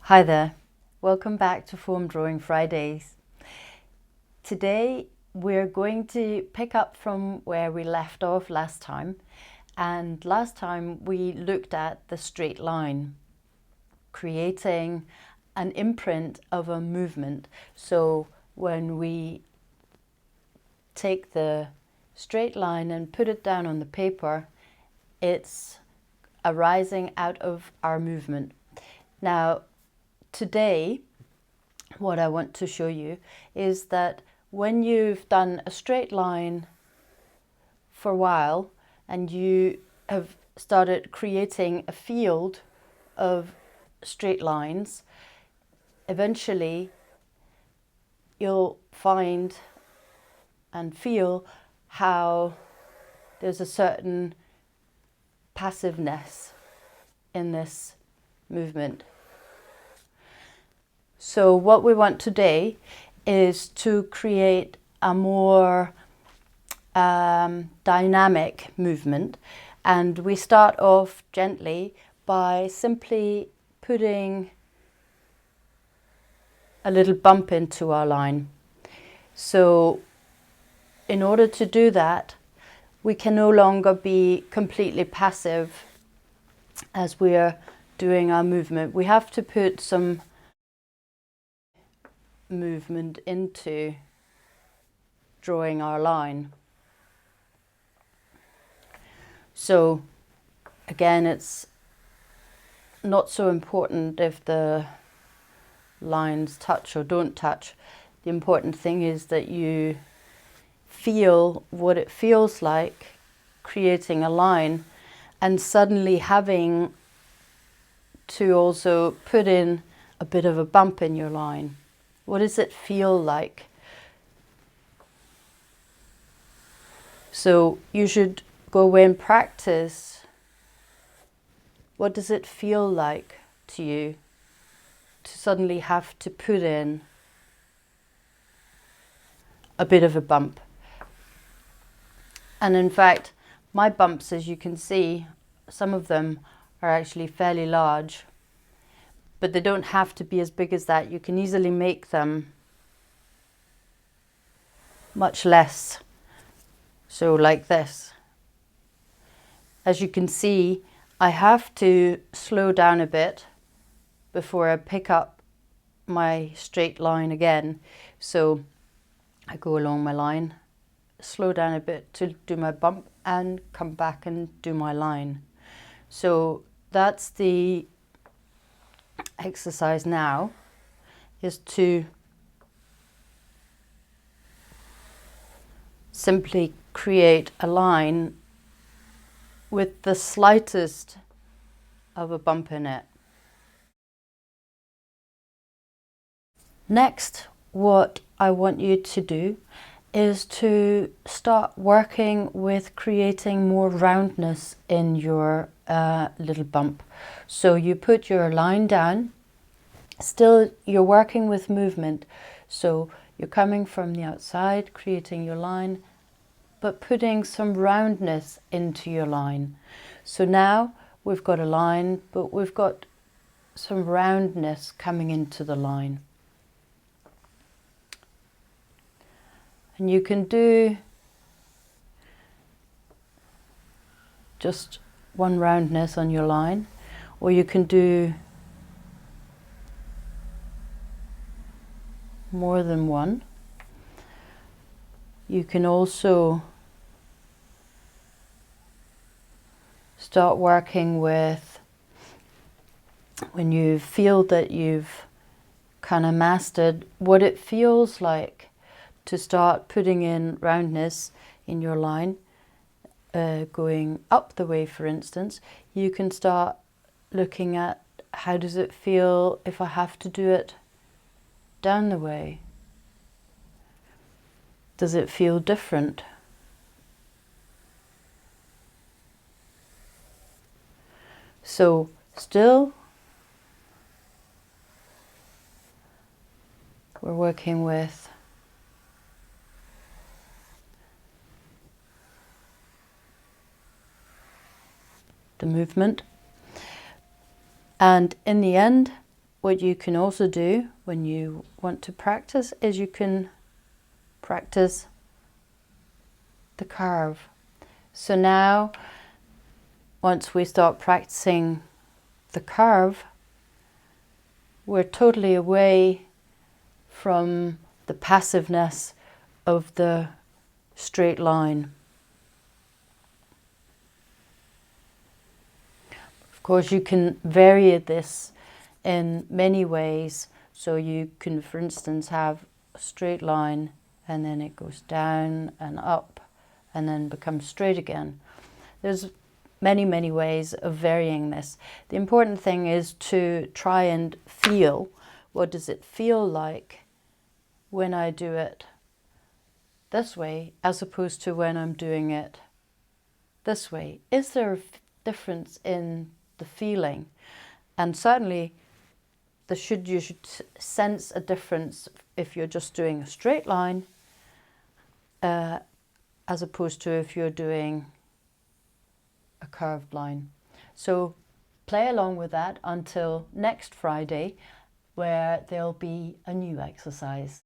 Hi there, welcome back to Form Drawing Fridays. Today we're going to pick up from where we left off last time, and last time we looked at the straight line, creating an imprint of a movement. So when we take the straight line and put it down on the paper, it's arising out of our movement. Now, today, what I want to show you is that when you've done a straight line for a while and you have started creating a field of straight lines, eventually you'll find and feel how there's a certain passiveness in this movement. So what we want today is to create a more dynamic movement, and we start off gently by simply putting a little bump into our line. So in order to do that, we can no longer be completely passive as we're doing our movement. We have to put some movement into drawing our line. So again, it's not so important if the lines touch or don't touch. The important thing is that you feel what it feels like creating a line and suddenly having to also put in a bit of a bump in your line. What does it feel like? So you should go away and practice. What does it feel like to you to suddenly have to put in a bit of a bump? And in fact, my bumps, as you can see, some of them are actually fairly large, but they don't have to be as big as that. You can easily make them much less. So like this. As you can see, I have to slow down a bit before I pick up my straight line again. So I go along my line, slow down a bit to do my bump and come back and do my line. So that's the exercise now, is to simply create a line with the slightest of a bump in it. Next, what I want you to do is to start working with creating more roundness in your little bump. So you put your line down, still you're working with movement. So you're coming from the outside, creating your line, but putting some roundness into your line. So now we've got a line, but we've got some roundness coming into the line. And you can do just one roundness on your line, or you can do more than one. You can also start working with, when you feel that you've kind of mastered what it feels like to start putting in roundness in your line, going up the way, for instance, you can start looking at how does it feel if I have to do it down the way. Does it feel different? So still we're working with the movement, and in the end what you can also do when you want to practice is you can practice the curve. So now, once we start practicing the curve, we're totally away from the passiveness of the straight line. Of course, you can vary this in many ways. So you can, for instance, have a straight line and then it goes down and up and then becomes straight again. There's many ways of varying this. The important thing is to try and feel, what does it feel like when I do it this way as opposed to when I'm doing it this way? Is there a difference in the feeling? And certainly you should sense a difference if you're just doing a straight line as opposed to if you're doing a curved line. So play along with that until next Friday, where there'll be a new exercise.